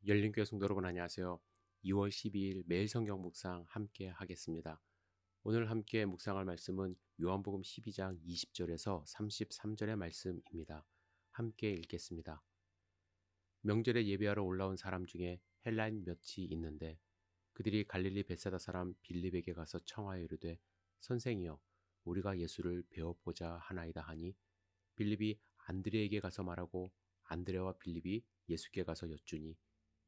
열린교회 성도 여러분 안녕하세요. 2월 12일 매일 성경 묵상 함께 하겠습니다. 오늘 함께 묵상할 말씀은 요한복음 12장 20절에서 33절의 말씀입니다. 함께 읽겠습니다. 명절에 예배하러 올라온 사람 중에 헬라인 몇이 있는데 그들이 갈릴리 벳사다 사람 빌립에게 가서 청하여 이르되 선생이여 우리가 예수를 배워보자 하나이다 하니 빌립이 안드레에게 가서 말하고 안드레와 빌립이 예수께 가서 여쭈니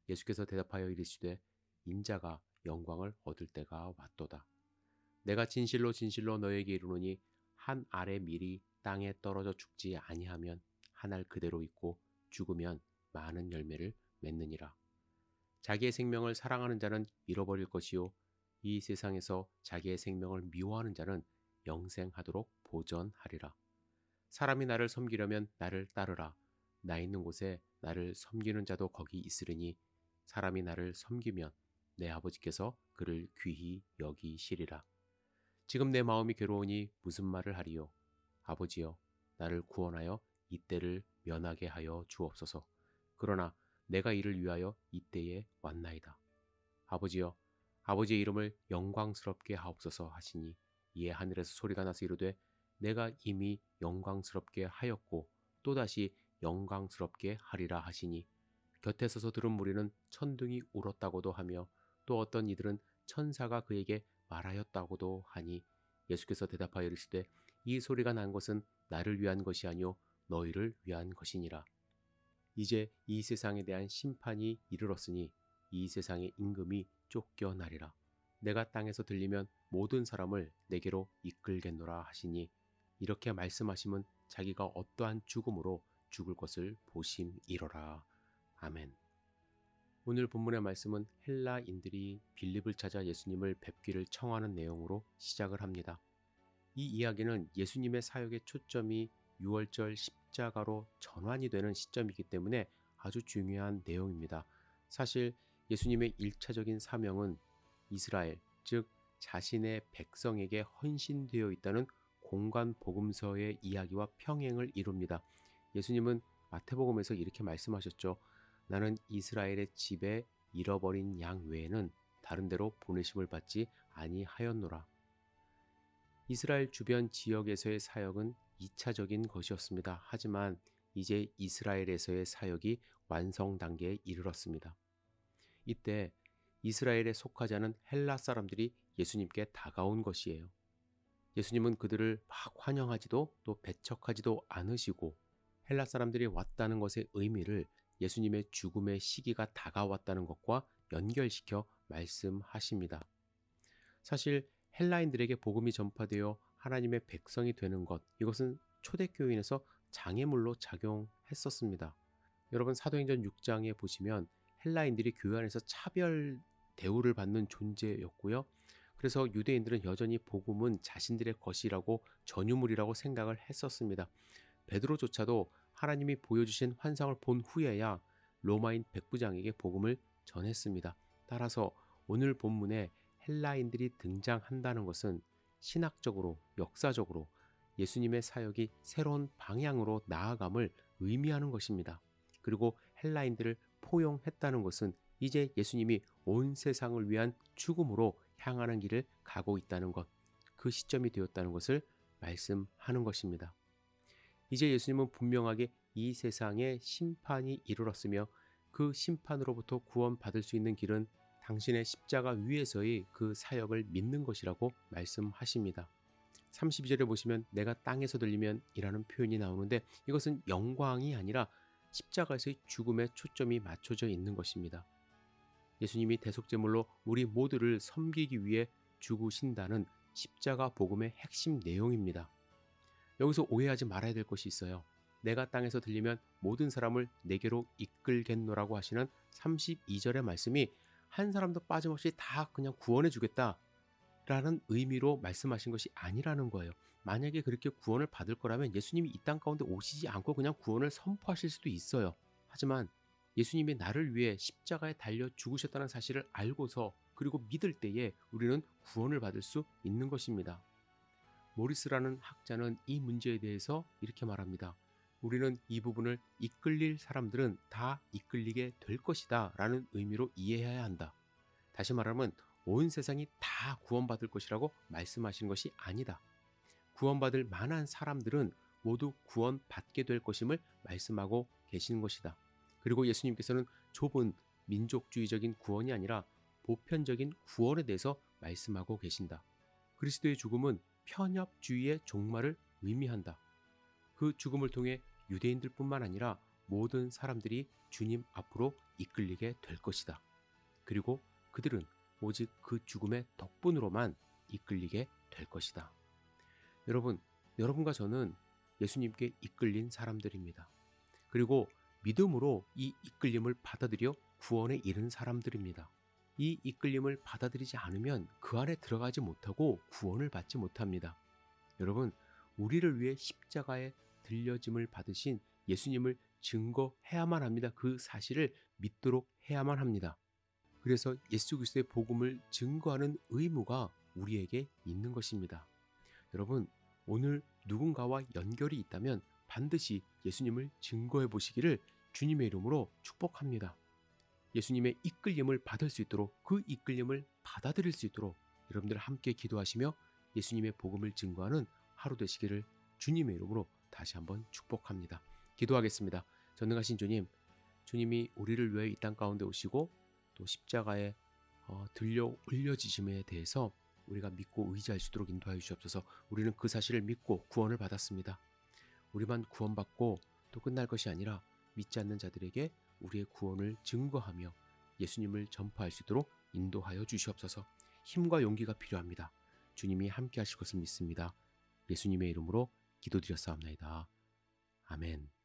예수께서 대답하여 이르시되 인자가 영광을 얻을 때가 왔도다. 내가 진실로 진실로 너에게 이르노니 한 알의 밀이 땅에 떨어져 죽지 아니하면 한 알 그대로 있고 죽으면 많은 열매를 맺느니라. 자기의 생명을 사랑하는 자는 잃어버릴 것이요 이 세상에서 자기의 생명을 미워하는 자는 영생하도록 보전하리라. 사람이 나를 섬기려면 나를 따르라. 나 있는 곳에 나를 섬기는 자도 거기 있으리니 사람이 나를 섬기면 내 아버지께서 그를 귀히 여기시리라. 지금 내 마음이 괴로우니 무슨 말을 하리요? 아버지여, 나를 구원하여 이때를 면하게 하여 주옵소서. 그러나 내가 이를 위하여 이때에 왔나이다. 아버지여, 아버지의 이름을 영광스럽게 하옵소서 하시니 이에 하늘에서 소리가 나서 이르되 내가 이미 영광스럽게 하였고 또다시 영광스럽게 하리라 하시니 곁에 서서 들은 무리는 천둥이 울었다고도 하며 또 어떤 이들은 천사가 그에게 말하였다고도 하니 예수께서 대답하여 이르시되 이 소리가 난 것은 나를 위한 것이 아니요 너희를 위한 것이니라. 이제 이 세상에 대한 심판이 이르렀으니 이 세상의 임금이 쫓겨나리라. 내가 땅에서 들리면 모든 사람을 내게로 이끌겠노라 하시니 이렇게 말씀하심은 자기가 어떠한 죽음으로 죽을 것을 보심이로라. 아멘. 오늘 본문의 말씀은 헬라인들이 빌립을 찾아 예수님을 뵙기를 청하는 내용으로 시작을 합니다. 이 이야기는 예수님의 사역의 초점이 6월절 십자가로 전환이 되는 시점이기 때문에 아주 중요한 내용입니다. 사실 예수님의 1차적인 사명은 이스라엘, 즉 자신의 백성에게 헌신되어 있다는 공간 복음서의 이야기와 평행을 이룹니다. 예수님은 마태복음에서 이렇게 말씀하셨죠. 나는 이스라엘의 집에 잃어버린 양 외에는 다른 데로 보내심을 받지 아니하였노라. 이스라엘 주변 지역에서의 사역은 2차적인 것이었습니다. 하지만 이제 이스라엘에서의 사역이 완성 단계에 이르렀습니다. 이때 이스라엘에 속하지 않은 헬라 사람들이 예수님께 다가온 것이에요. 예수님은 그들을 막 환영하지도 또 배척하지도 않으시고 헬라 사람들이 왔다는 것의 의미를 예수님의 죽음의 시기가 다가왔다는 것과 연결시켜 말씀하십니다. 사실 헬라인들에게 복음이 전파되어 하나님의 백성이 되는 것, 이것은 초대교인에서 장애물로 작용했었습니다. 여러분 사도행전 6장에 보시면 헬라인들이 교회 안에서 차별 대우를 받는 존재였고요. 그래서 유대인들은 여전히 복음은 자신들의 것이라고 전유물이라고 생각을 했었습니다. 베드로조차도 하나님이 보여주신 환상을 본 후에야 로마인 백부장에게 복음을 전했습니다. 따라서 오늘 본문에 헬라인들이 등장한다는 것은 신학적으로, 역사적으로 예수님의 사역이 새로운 방향으로 나아감을 의미하는 것입니다. 그리고 헬라인들을 포용했다는 것은 이제 예수님이 온 세상을 위한 죽음으로 향하는 길을 가고 있다는 것, 그 시점이 되었다는 것을 말씀하는 것입니다. 이제 예수님은 분명하게 이 세상에 심판이 이르렀으며 그 심판으로부터 구원받을 수 있는 길은 당신의 십자가 위에서의 그 사역을 믿는 것이라고 말씀하십니다. 32절에 보시면 내가 땅에서 들리면 이라는 표현이 나오는데 이것은 영광이 아니라 십자가에서의 죽음에 초점이 맞춰져 있는 것입니다. 예수님이 대속제물로 우리 모두를 섬기기 위해 죽으신다는 십자가 복음의 핵심 내용입니다. 여기서 오해하지 말아야 될 것이 있어요. 내가 땅에서 들리면 모든 사람을 내게로 이끌겠노라고 하시는 32절의 말씀이 한 사람도 빠짐없이 다 그냥 구원해 주겠다 라는 의미로 말씀하신 것이 아니라는 거예요. 만약에 그렇게 구원을 받을 거라면 예수님이 이 땅 가운데 오시지 않고 그냥 구원을 선포하실 수도 있어요. 하지만 예수님이 나를 위해 십자가에 달려 죽으셨다는 사실을 알고서 그리고 믿을 때에 우리는 구원을 받을 수 있는 것입니다. 모리스라는 학자는 이 문제에 대해서 이렇게 말합니다. 우리는 이 부분을 이끌릴 사람들은 다 이끌리게 될 것이다 라는 의미로 이해해야 한다. 다시 말하면 온 세상이 다 구원받을 것이라고 말씀하시는 것이 아니다. 구원받을 만한 사람들은 모두 구원받게 될 것임을 말씀하고 계시는 것이다. 그리고 예수님께서는 좁은 민족주의적인 구원이 아니라 보편적인 구원에 대해서 말씀하고 계신다. 그리스도의 죽음은 편협주의의 종말을 의미한다. 그 죽음을 통해 유대인들뿐만 아니라 모든 사람들이 주님 앞으로 이끌리게 될 것이다. 그리고 그들은 오직 그 죽음의 덕분으로만 이끌리게 될 것이다. 여러분, 여러분과 저는 예수님께 이끌린 사람들입니다. 그리고 믿음으로 이 이끌림을 받아들여 구원에 이른 사람들입니다. 이 이끌림을 받아들이지 않으면 그 안에 들어가지 못하고 구원을 받지 못합니다. 여러분, 우리를 위해 십자가에 들려짐을 받으신 예수님을 증거해야만 합니다. 그 사실을 믿도록 해야만 합니다. 그래서 예수 그리스도의 복음을 증거하는 의무가 우리에게 있는 것입니다. 여러분, 오늘 누군가와 연결이 있다면 반드시 예수님을 증거해 보시기를 주님의 이름으로 축복합니다. 예수님의 이끌림을 받을 수 있도록, 그 이끌림을 받아들일 수 있도록 여러분들 함께 기도하시며 예수님의 복음을 증거하는 하루 되시기를 주님의 이름으로 다시 한번 축복합니다. 기도하겠습니다. 전능하신 주님, 주님이 우리를 위해 이 땅 가운데 오시고 또 십자가에 들려 올려지심에 대해서 우리가 믿고 의지할 수 있도록 인도하여 주시옵소서. 우리는 그 사실을 믿고 구원을 받았습니다. 우리만 구원받고 또 끝날 것이 아니라 믿지 않는 자들에게 우리의 구원을 증거하며 예수님을 전파할 수 있도록 인도하여 주시옵소서. 힘과 용기가 필요합니다. 주님이 함께 하실 것을 믿습니다. 예수님의 이름으로 기도드렸사옵나이다. 아멘.